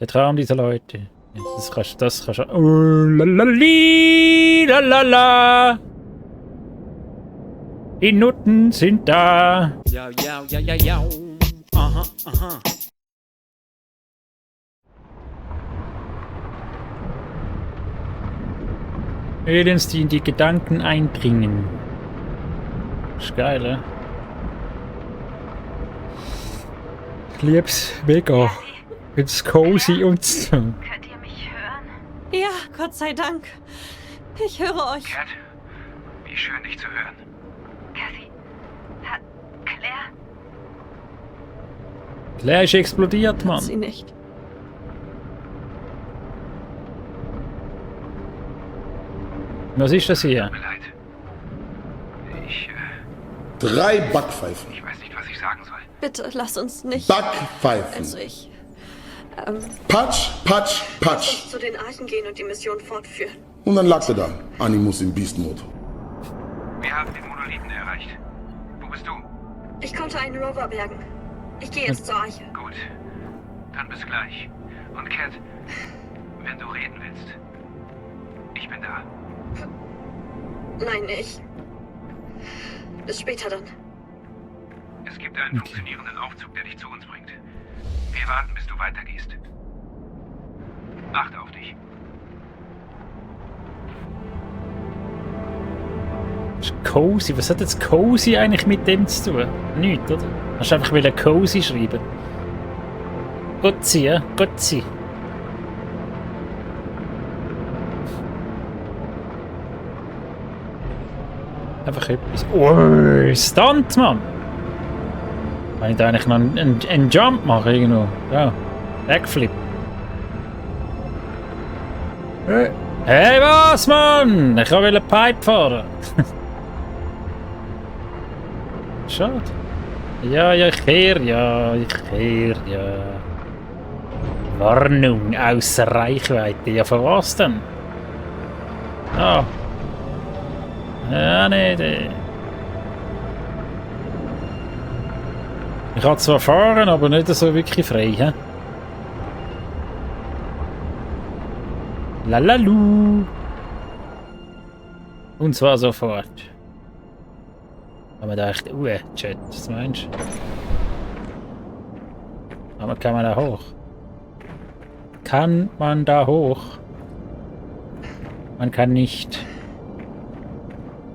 Der Traum dieser Leute. Ja, das kannst du. Lalali, lalala. Die Nutten sind da. Ja, ja, ja, ja, ja. Aha, aha. Aliens, die in die Gedanken eindringen. Ist geil, ne? Ich lieb's mega. It's cozy und so. Könnt ihr mich hören? Ja, Gott sei Dank. Ich höre euch. Cat, wie schön, dich zu hören. Kathy? Hat Claire? Claire ist explodiert, Mann. Sie nicht. Was ist das hier? Tut mir leid. Ich 3 Backpfeifen. weiß nicht, was ich sagen soll. Bitte lass uns nicht. Backpfeifen. Also ich. Patsch, patsch, patsch. Zu den Archen gehen und die Mission fortführen. Und dann lag sie da. Animus im Beast-Mode. Wir haben den Monolithen erreicht. Wo bist du? Ich konnte einen Rover bergen. Ich gehe jetzt zur Arche. Gut. Dann bis gleich. Und Cat, wenn du reden willst, ich bin da. Nein, ich. Bis später dann. Es gibt einen funktionierenden Aufzug, der dich zu uns bringt. Wir warten, bis du weitergehst. Achte auf dich. Ist cozy. Was hat jetzt cozy eigentlich mit dem zu tun? Nichts, oder? Hast du einfach wieder cozy schreiben? Gotzi, ja? Gotzi. Einfach etwas. Oh, Stuntmann! Kann ich da eigentlich noch einen Jump machen irgendwo? Ja. Backflip. Hey, was, Mann? Ich will eine Pipe fahren. Schade. Ja, ich höre, ja. Warnung, außer Reichweite. Ja, von was denn? Ah. Ja, nee. Ich kann zwar fahren, aber nicht so wirklich frei, hä? Lalalu. Und zwar sofort. Aber da echt Chat, was meinst du? Aber kann man da hoch? Kann man da hoch? Man kann nicht.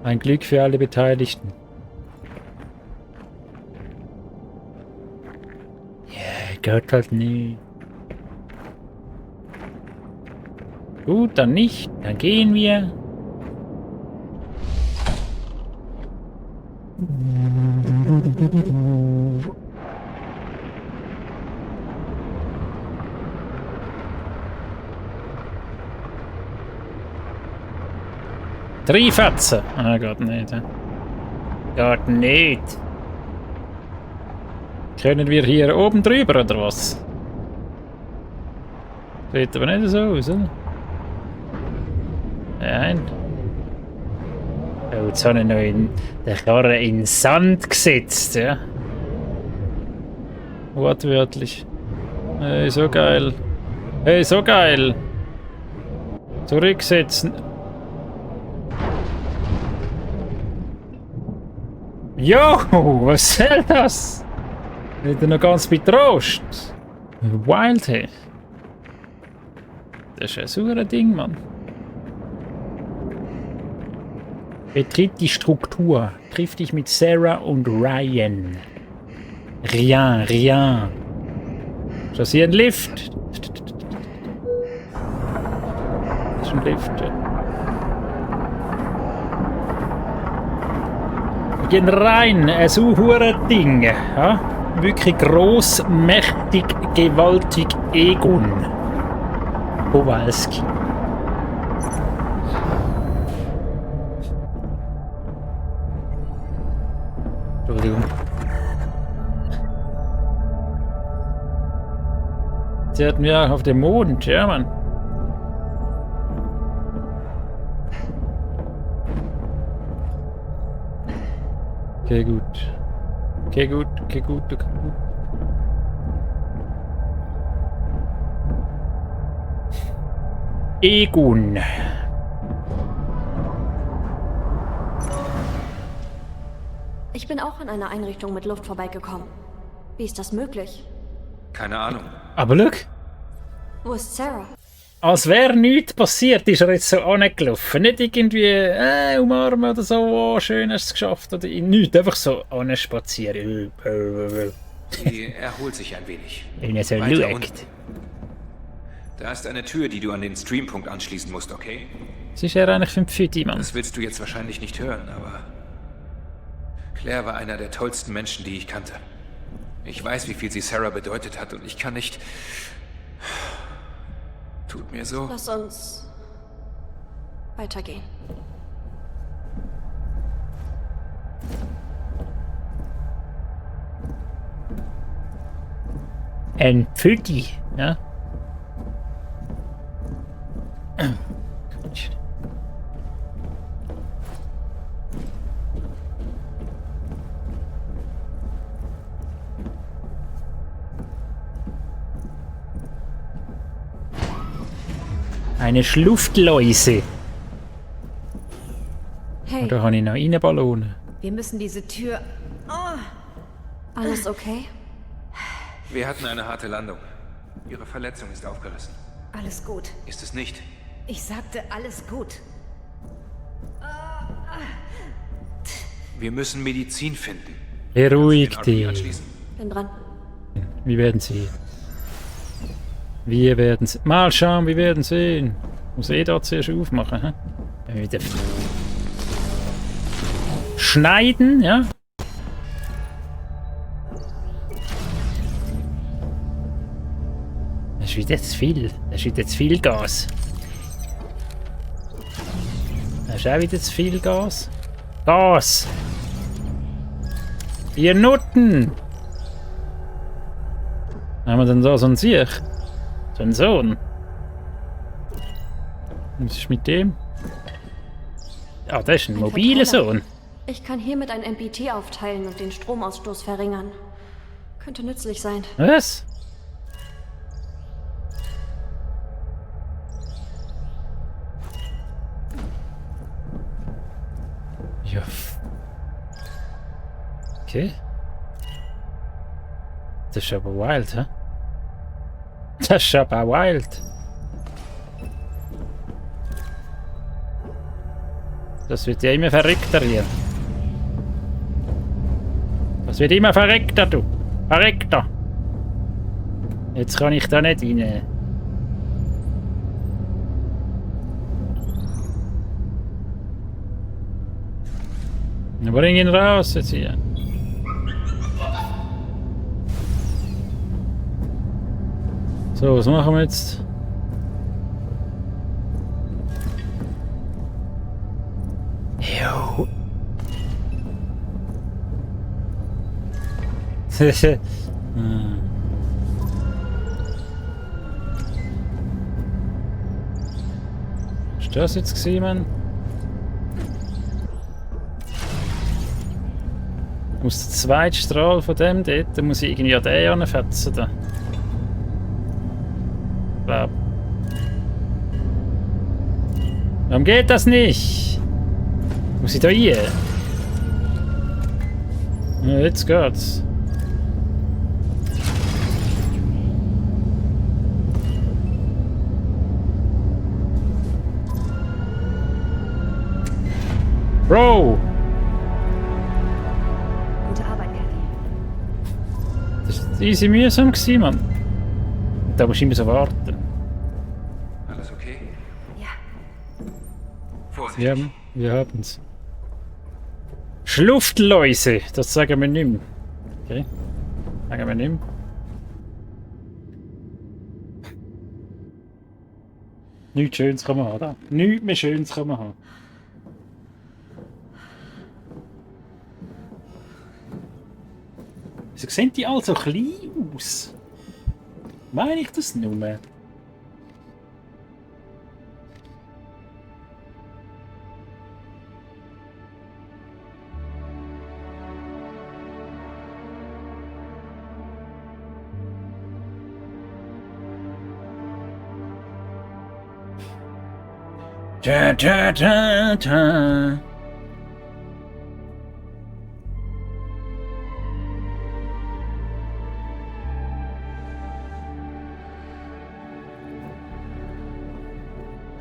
Ein Glück für alle Beteiligten. Ja, geht halt nicht. Gut, dann nicht. Dann gehen wir. Drei Fetzen. Ah, geht nicht. Geht nicht. Können wir hier oben drüber, oder was? Sieht aber nicht so aus, oder? Nein. Oh, jetzt habe ich noch in der Karre in Sand gesetzt, ja. Wortwörtlich. Hey, so geil. Hey, so geil. Zurücksetzen. Jo, was soll das? Wird er noch ganz betrost? Wild, hey. Das ist ein sauer Ding, Mann. Betritt die Struktur. Triff dich mit Sarah und Ryan. Rien. Ist das hier ein Lift? Das ist ein Lift, ja. Wir gehen rein. Ein so Ding. Ja? Wirklich gross, mächtig, gewaltig Egon Kowalski. Entschuldigung. Sie hatten wir auf dem Mond, ja, Mann. Okay, gut. Egun. Ich bin auch an einer Einrichtung mit Luft vorbeigekommen. Wie ist das möglich? Keine Ahnung. Aber look, Wo ist Sarah? als wäre nichts passiert, ist er jetzt so angelaufen. Nicht irgendwie umarmen oder so, oh, schön hast du es geschafft. Oder nichts, einfach so spazieren. Sie erholt sich ein wenig. Wenn er so Weiter schaut. unten. Da ist eine Tür, die du an den Streampunkt anschließen musst, okay? Was ist er eigentlich für ein Pfütti, Mann? Das willst du jetzt wahrscheinlich nicht hören, aber Claire war einer der tollsten Menschen, die ich kannte. Ich weiß, wie viel sie Sarah bedeutet hat und ich kann nicht... Tut mir so. Lass uns weitergehen. Ein Pfütti, ja? Eine Schluftläuse. Hey, Oder habe ich noch eine Ballone? Wir müssen diese Tür... alles okay? Wir hatten eine harte Landung. Ihre Verletzung ist aufgerissen. Alles gut. Ist es nicht? Ich sagte, alles gut. Wir müssen Medizin finden. Beruhig Kannst du den RP dich. anschließen? Bin dran. Wir werden sehen. Wir werden sehen. Mal schauen, wir werden sehen. Muss da zuerst aufmachen, hä? Wieder schneiden, ja? Das ist wieder zu viel. Das ist wieder zu viel Gas. Das ist auch wieder zu viel Gas. Gas! Ihr Nutten! Haben wir denn da so einen Sieg? So einen Sohn? Was ist mit dem? Ah, das ist ein mobiler Sohn. Ich kann hiermit ein MPT aufteilen und den Stromausstoß verringern. Könnte nützlich sein. Was? Ja. Okay. Das ist aber wild, hä? Das ist aber wild. Das wird ja immer verrückter hier. Das wird immer verrückter, du. Verrückter. Jetzt kann ich da nicht rein. Dann bring ihn raus jetzt hier. So, was machen wir jetzt? Jo. Hm. Ist das jetzt gewesen, Mann? Muss der zweite Strahl von dem dort, muss ich irgendwie an den anfetzen da. Glaub. Warum geht das nicht? Muss ich da rein? Ja, jetzt geht's. Bro! Gute Arbeit, Kathy. Das war easy mühsam gewesen, Mann. Da musst du immer so warten. Alles okay? Ja. Vorsichtig. Wir haben's. Schluftläuse, das sagen wir nicht mehr. Okay. Sagen wir nicht mehr. Nichts Schönes kann man haben, da. Nichts mehr Schönes kann man haben. Wieso sehen die alle so klein aus? Meine ich das nur? Ta, ta, ta, ta.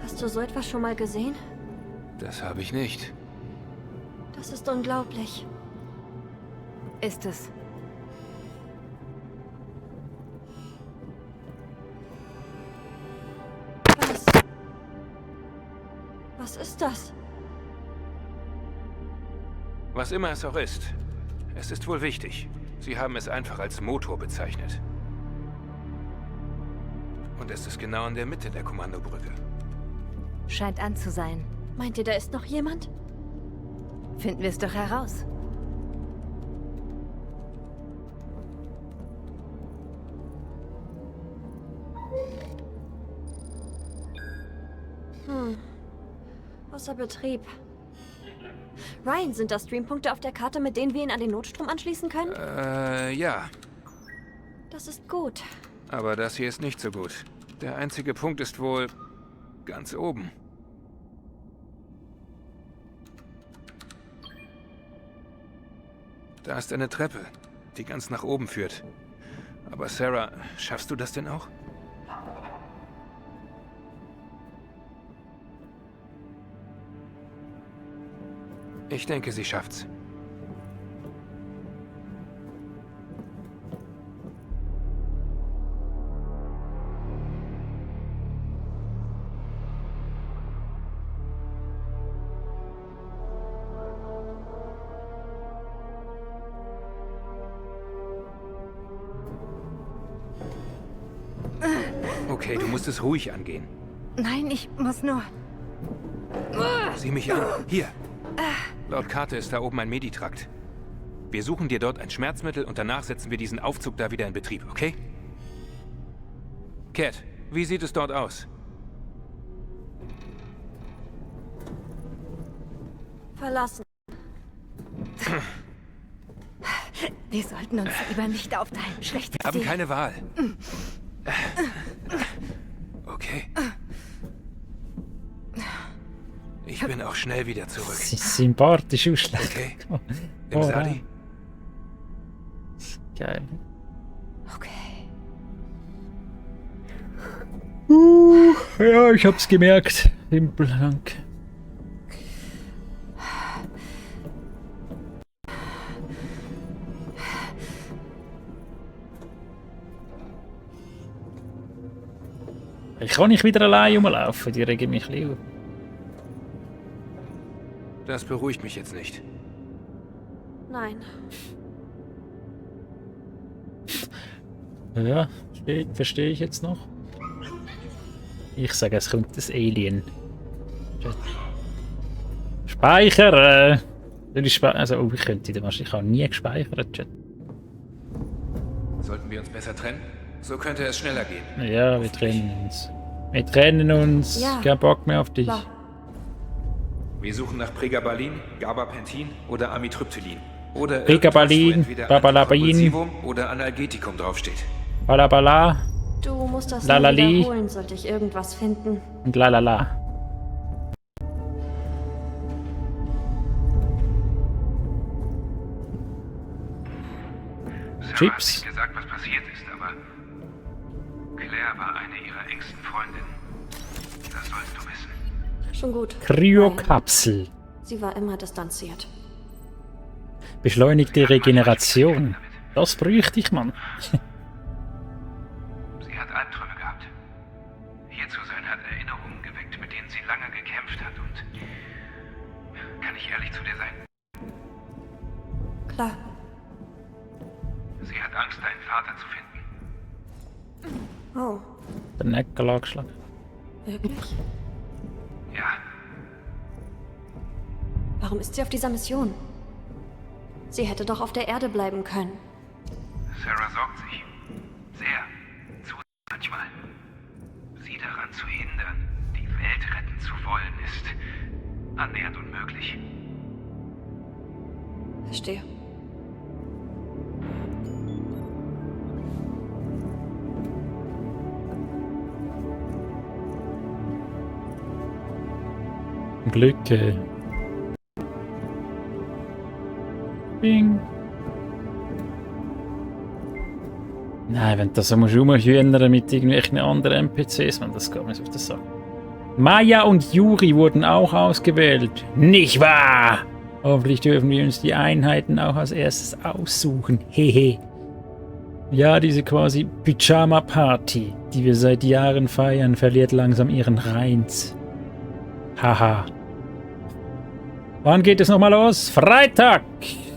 Hast du so etwas schon mal gesehen? Das habe ich nicht. Das ist unglaublich. Ist es. Was ist das? Was immer es auch ist, es ist wohl wichtig. Sie haben es einfach als Motor bezeichnet. Und es ist genau in der Mitte der Kommandobrücke. Scheint an zu sein. Meint ihr, da ist noch jemand? Finden wir es doch heraus. Außer Betrieb. Ryan, sind das Streampunkte auf der Karte, mit denen wir ihn an den Notstrom anschließen können? Ja. Das ist gut. Aber das hier ist nicht so gut. Der einzige Punkt ist wohl ganz oben. Da ist eine Treppe, die ganz nach oben führt. Aber Sarah, schaffst du das denn auch? Ich denke, sie schafft's. Okay, du musst es ruhig angehen. Nein, ich muss nur... Sieh mich an. Hier. Laut Karte ist da oben ein Meditrakt. Wir suchen dir dort ein Schmerzmittel und danach setzen wir diesen Aufzug da wieder in Betrieb, okay? Cat, wie sieht es dort aus? Verlassen. Wir sollten uns lieber nicht aufteilen. Schlechte Wir haben Idee. keine Wahl. Okay. Ich bin auch schnell wieder zurück. Sie ist sympathisch ausschlägt. Okay. Im Sadi? Geil. Okay. Ja, ich hab's gemerkt. Im Blank. Ich kann nicht wieder allein rumlaufen, die regen mich ein bisschen auf. Das beruhigt mich jetzt nicht. Nein. Ja, verstehe ich jetzt noch. Ich sage, es kommt das Alien. Speichern! Also, ich könnte den wahrscheinlich auch nie gespeichert. Chat. Sollten wir uns besser trennen? So könnte es schneller gehen. Ja, wir trennen uns. Wir trennen uns. Ja. Kein Bock mehr auf dich. Klar. Wir suchen nach Pregabalin, Gabapentin oder Amitriptylin. Oder Pregabalin, irgendwas, wo entweder Babalabin. Antikonvulsivum oder Analgetikum draufsteht. Balabala Du musst das Lalali. nur wiederholen, sollte ich irgendwas finden. und lalala. Sarah hat Chips. nicht gesagt, was passiert ist, aber Claire war eine ihrer engsten Freundinnen. Das sollst du wissen. Schon gut. Kryokapsel. Sie war immer distanziert. Beschleunigte Regeneration. Das bräuchte ich, Mann. Sie hat Albträume gehabt. Hier zu sein hat Erinnerungen geweckt, mit denen sie lange gekämpft hat und... Kann ich ehrlich zu dir sein? Klar. Sie hat Angst, deinen Vater zu finden. Oh, Der Neckel angeschlagen. wirklich? Ja, Warum ist sie auf dieser Mission? Sie hätte doch auf der Erde bleiben können. Sarah sorgt sich. Sehr. Zu manchmal. Sie daran zu hindern, die Welt retten zu wollen, ist annähernd unmöglich. Verstehe. Glück. Bing. Nein, wenn du das so rumhühnern mit irgendwelchen anderen NPCs, man, das geht mir auf das Sache. Maya und Yuri wurden auch ausgewählt. Nicht wahr? Hoffentlich dürfen wir uns die Einheiten auch als erstes aussuchen. Hehe. Ja, diese quasi Pyjama-Party, die wir seit Jahren feiern, verliert langsam ihren Reiz. Haha. Wann geht es nochmal los? Freitag!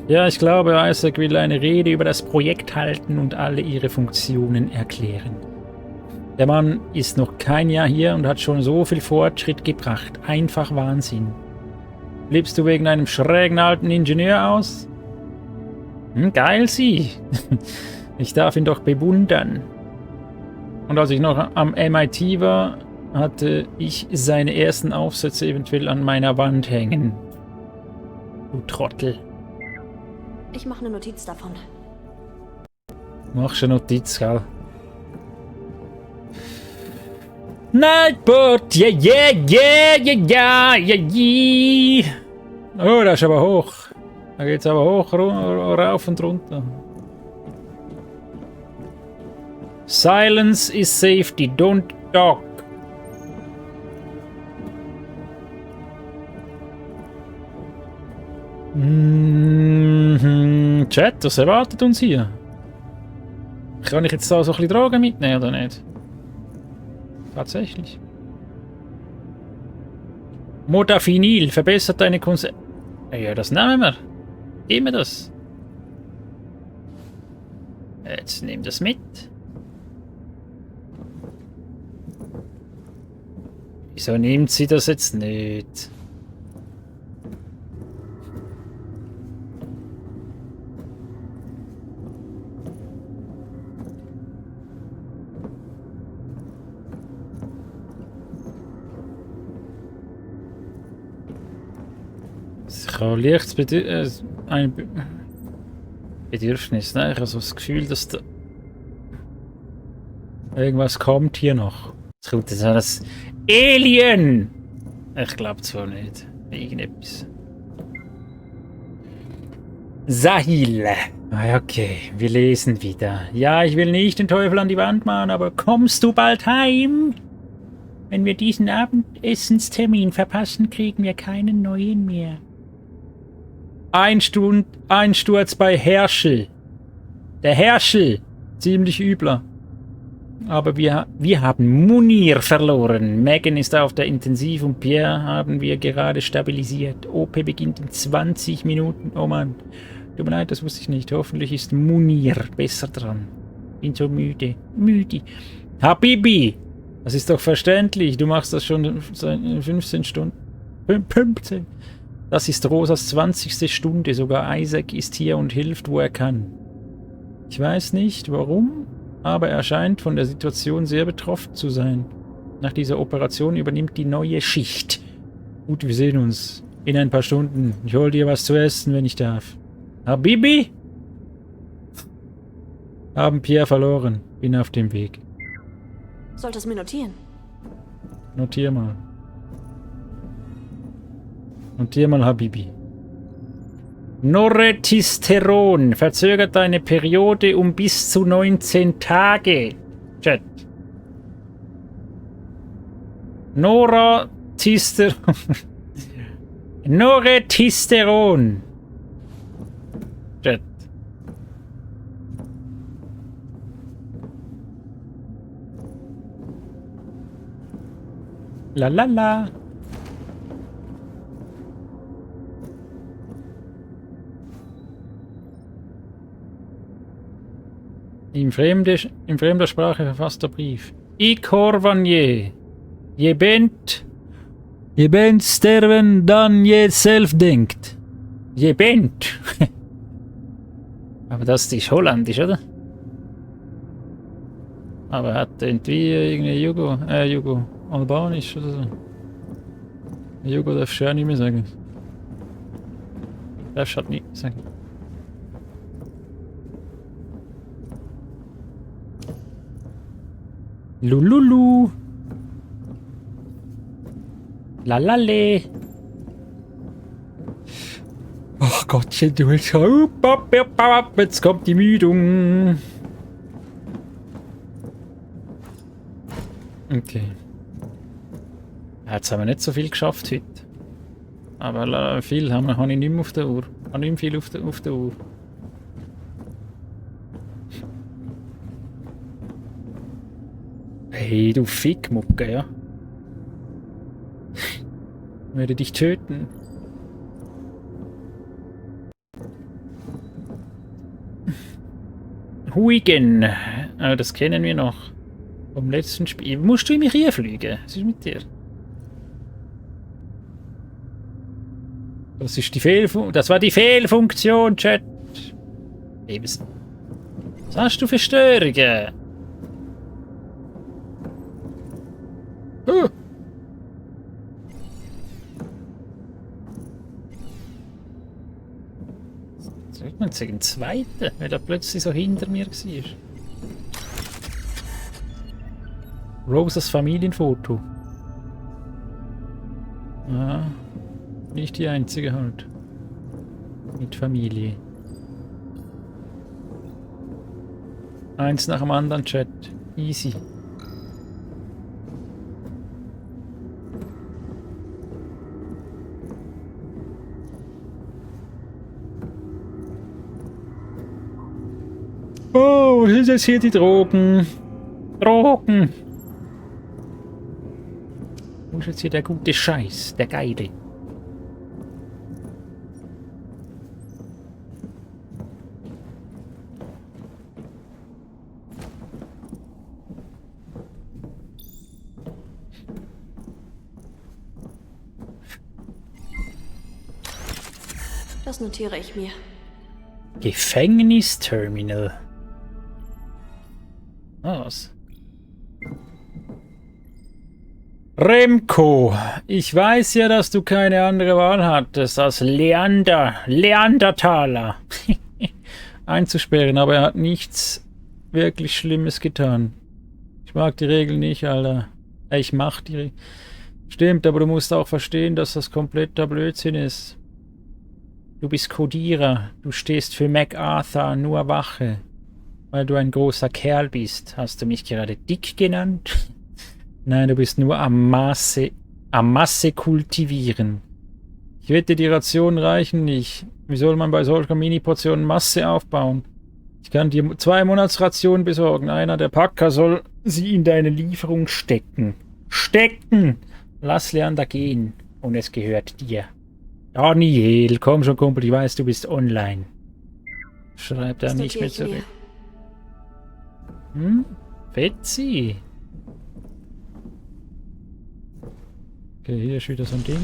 Ja, ich glaube, Isaac will eine Rede über das Projekt halten und alle ihre Funktionen erklären. Der Mann ist noch kein Jahr hier und hat schon so viel Fortschritt gebracht. Einfach Wahnsinn. Flippst du wegen einem schrägen alten Ingenieur aus? Geil sie. Ich darf ihn doch bewundern. Und als ich noch am MIT war, hatte ich seine ersten Aufsätze eventuell an meiner Wand hängen. Du Trottel. Ich mache eine Notiz davon. Machst du eine Notiz, gell? Nightbot! Yeah, yeah, yeah, yeah, yeah, yeah. Oh, das ist aber hoch. Da geht's aber hoch, rauf und runter. Silence is safety, don't talk. Chat, was erwartet uns hier? Kann ich jetzt da so ein bisschen Drogen mitnehmen oder nicht? Tatsächlich. Modafinil verbessert deine Konse... Ja, das nehmen wir. Gib mir das. Jetzt nimm das mit. Wieso nimmt sie das jetzt nicht? Ich habe leicht ein Bedürfnis, ne? Ich habe so das Gefühl, dass da irgendwas kommt hier noch. Es kommt jetzt das Alien! Ich glaube zwar nicht. Irgendetwas. Sahil. Okay, wir lesen wieder. Ja, ich will nicht den Teufel an die Wand machen, aber kommst du bald heim? Wenn wir diesen Abendessenstermin verpassen, kriegen wir keinen neuen mehr. Einsturz bei Herschel. Der Herschel. Ziemlich übler. Aber wir haben Munir verloren. Megan ist auf der Intensiv und Pierre haben wir gerade stabilisiert. OP beginnt in 20 Minuten. Oh Mann. Tut mir leid, das wusste ich nicht. Hoffentlich ist Munir besser dran. Bin so müde. Habibi! Das ist doch verständlich. Du machst das schon seit 15 Stunden. 15. Das ist Rosas 20. Stunde. Sogar Isaac ist hier und hilft, wo er kann. Ich weiß nicht, warum, aber er scheint von der Situation sehr betroffen zu sein. Nach dieser Operation übernimmt die neue Schicht. Gut, wir sehen uns in ein paar Stunden. Ich hol dir was zu essen, wenn ich darf. Habibi? Haben Pierre verloren. Bin auf dem Weg. Solltest mir notieren. Notier mal. Notier mal, Habibi. Noretisteron verzögert deine Periode um bis zu 19 Tage. Chat. Noretisteron. Chat. La la la. In fremder Sprache verfasster Brief. Ikor Vanier. Je bent sterben, dann je self denkt. Je bent. Aber das ist holländisch, oder? Aber hat irgendwie irgendwie albanisch oder so. Jugo darfst du ja nicht mehr sagen. Darfst du halt nicht sagen. Lululu. Lalale. Gottchen, du willst schon. Jetzt kommt die Müdung. Okay. Jetzt haben wir nicht so viel geschafft heute. Aber viel habe ich nicht mehr auf der Uhr. Ich habe nicht mehr viel auf der Uhr. Hey, du Fickmucke, ja. Ich werde dich töten. Huygen. Oh, das kennen wir noch. Vom letzten Spiel. Musst du in mich reinfliegen? Was ist mit dir? Das ist die das war die Fehlfunktion, Chat. Was hast du für Störungen? Sollte man sagen, einen zweiten, weil er plötzlich so hinter mir war. Roses Familienfoto. Ah, nicht die einzige halt. Mit Familie. Eins nach dem anderen, Chat. Easy. Oh, was ist jetzt hier die Drogen? Drogen! Wo ist jetzt hier der gute Scheiß, der Geile? Das notiere ich mir. Gefängnisterminal. Was? Remco, ich weiß ja, dass du keine andere Wahl hattest, als Leandertaler einzusperren, aber er hat nichts wirklich Schlimmes getan. Ich mag die Regel nicht, Alter. Ich mach die Regel. Stimmt, aber du musst auch verstehen, dass das kompletter Blödsinn ist. Du bist Kodierer, du stehst für MacArthur, nur Wache. Weil du ein großer Kerl bist. Hast du mich gerade dick genannt? Nein, du bist nur am Masse kultivieren. Ich wette, die Rationen reichen nicht. Wie soll man bei solcher Mini-Portionen Masse aufbauen? Ich kann dir 2 Monatsrationen besorgen. Einer der Packer soll sie in deine Lieferung stecken. Stecken! Lass Leander gehen. Und es gehört dir. Daniel, komm schon, Kumpel, ich weiß, du bist online. Schreibt er nicht mehr zurück. Fetzi. Okay, hier ist wieder so ein Ding.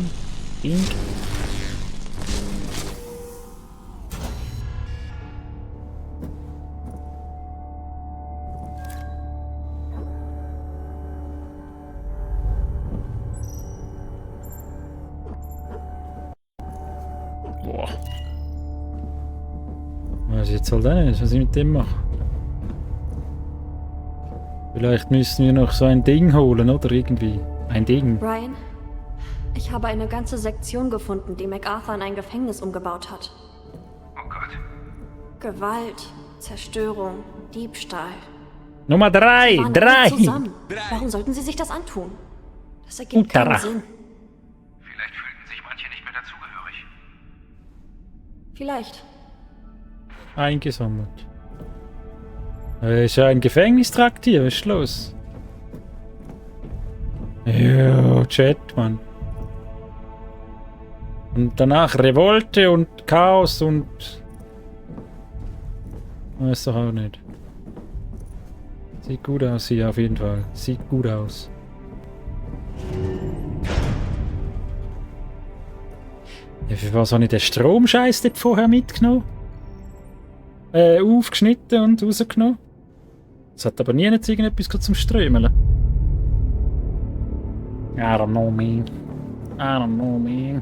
Boah. Was jetzt soll das nicht? Was ich mit dem mache? Vielleicht müssen wir noch so ein Ding holen, oder irgendwie. Ein Ding. Ryan, ich habe eine ganze Sektion gefunden, die MacArthur in ein Gefängnis umgebaut hat. Oh Gott. Gewalt, Zerstörung, Diebstahl. Nummer 3! Sie waren 3! zusammen. Warum sollten sie sich das antun? Das ergibt keinen Sinn. Vielleicht fühlten sich manche nicht mehr dazugehörig. Vielleicht. Eingesammelt. Ist ja ein Gefängnistrakt hier, was ist los? Ja, Chat, Mann. Und danach Revolte und Chaos und... Weiß doch auch nicht. Sieht gut aus hier auf jeden Fall. Sieht gut aus. Ja, für was habe ich den Stromscheiß dort vorher mitgenommen? Aufgeschnitten und rausgenommen. Es hat aber nie jetzt irgendetwas zum Strömeln. I don't know, man. I don't know, man.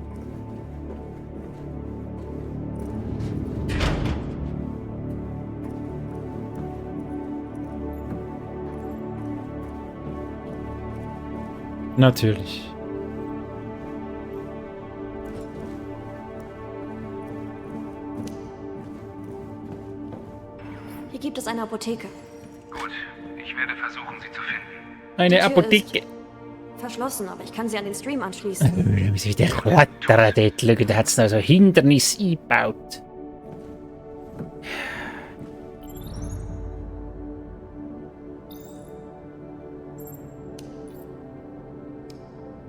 Natürlich. gibt es eine Apotheke. Gut, ich werde versuchen, sie zu finden. Eine Die Tür Apotheke. Verschlossen, aber ich kann sie an den Stream anschließen. Da muss wieder klettern dort. Schau, da hat es noch so Hindernis eingebaut.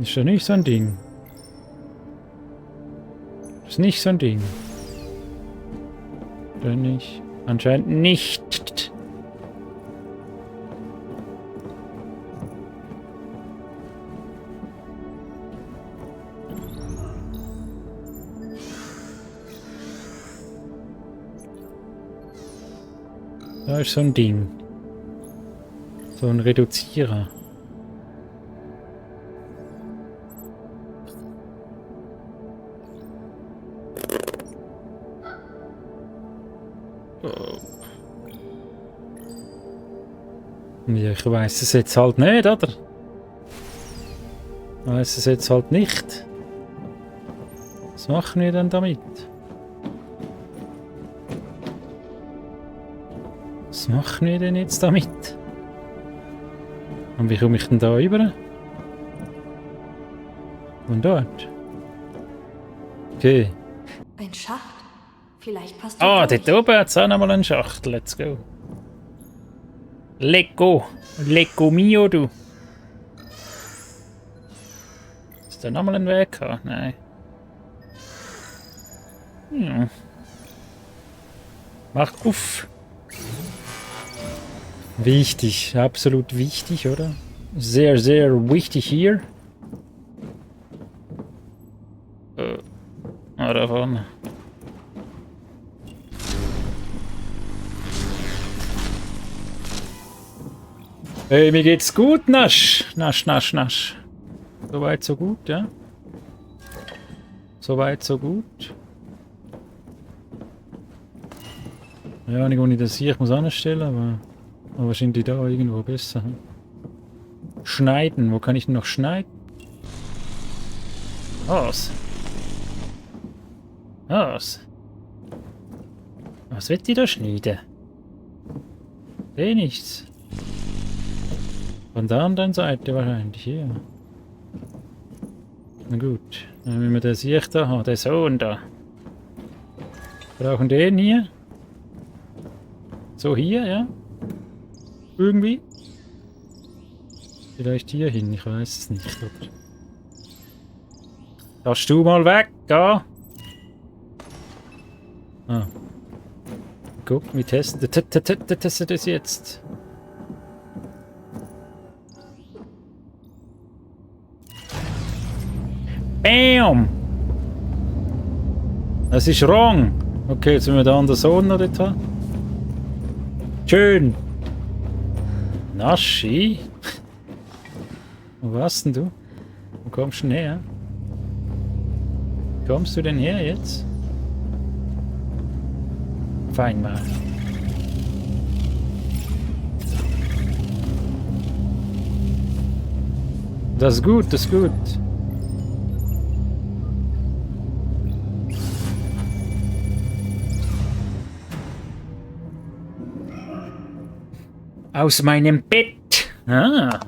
Ist doch nicht so ein Ding. Ist nicht so ein Ding. Oder nicht? Anscheinend nicht. Da ist so ein Ding. So ein Reduzierer. Ja, ich weiss es jetzt halt nicht, oder? Ich weiss es jetzt halt nicht. Was machen wir denn damit? Was machen wir denn jetzt damit? Und wie komme ich denn da rüber? Von dort? Okay. Ein Schacht? Vielleicht passt Ah, durch. dort oben hat es auch nochmal einen Schacht. Let's go. Lecco. Lecco mio, du. Ist da nochmal ein Weg gehabt? Nein. Ja. Mach auf. Wichtig. Absolut wichtig, oder? Sehr, sehr wichtig hier. Da vorne. Hey, mir geht's gut, Nasch. Nasch, Nasch, Nasch. Soweit, so gut, ja? Soweit, so gut. Ja, nicht ohne das hier. Ich muss anstellen, aber wahrscheinlich da irgendwo besser. Hm? Schneiden. Wo kann ich denn noch schneiden? Was? Was? Was wird die da schneiden? Nichts. Von der anderen Seite wahrscheinlich, hier. Na gut, dann müssen wir den Sieg da haben, den Sohn da. Brauchen den hier. So hier, ja? Irgendwie. Vielleicht hier hin, ich weiß es nicht, oder? Darfst du mal weg, da? Ah. Guck, wir testen das jetzt. Bam! Das ist wrong. Okay, jetzt müssen wir da an der Sonne noch dort haben. Schön. Naschi. Wo warst denn du? Wo kommst du denn her? Wo kommst du denn her jetzt? Fein mal. Das ist gut, das ist gut. Aus meinem Bett. Ah.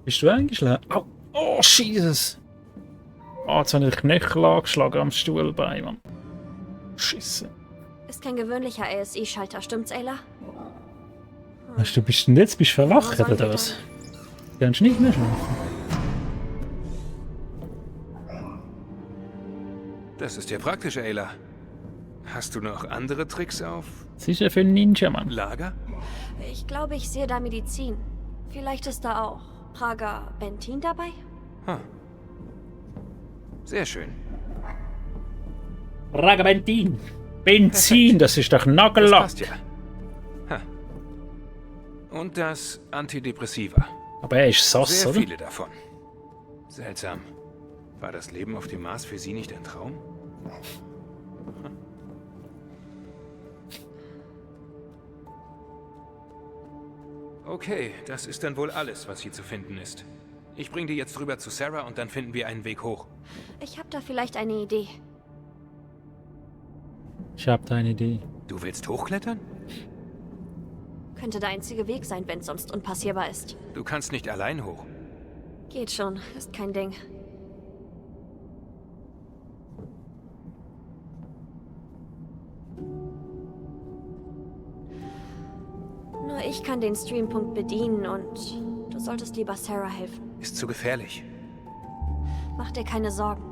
Bist du eingeschlafen? Oh, oh Jesus. Oh, jetzt habe ich den Knöchel angeschlagen am Stuhlbein, Mann. Scheiße. Ist kein gewöhnlicher ASI-Schalter, stimmt's, Ayla? Was, du bist denn jetzt? Bist du verwacht Wo sollen oder wir was? Kannst du nicht mehr schlafen? Das ist ja praktisch, Ayla. Hast du noch andere Tricks auf Das ist ja für einen Ninja, Mann. Lager? Ich glaube, ich sehe da Medizin. Vielleicht ist da auch Prager Bentin dabei? Hm. Sehr schön. Ragabentin. Benzin, das ist doch Das Nagellack. passt ja. Ha. Und das Antidepressiva. Aber er ist sass, Sehr oder? viele davon. Seltsam. War das Leben auf dem Mars für Sie nicht ein Traum? Okay, das ist dann wohl alles, was hier zu finden ist. Ich bringe die jetzt rüber zu Sarah und dann finden wir einen Weg hoch. Ich habe da vielleicht eine Idee. Ich hab da eine Idee. Du willst hochklettern? Könnte der einzige Weg sein, wenn es sonst unpassierbar ist. Du kannst nicht allein hoch. Geht schon, ist kein Ding. Nur ich kann den Streampunkt bedienen und du solltest lieber Sarah helfen. Ist zu gefährlich. Mach dir keine Sorgen.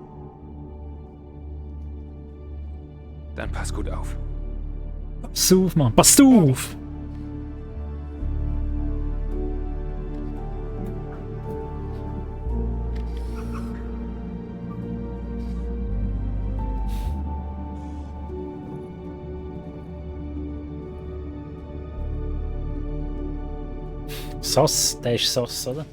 Dann pass gut auf. Pass auf, Mann. Pass auf! Sass, der ist Sass, oder?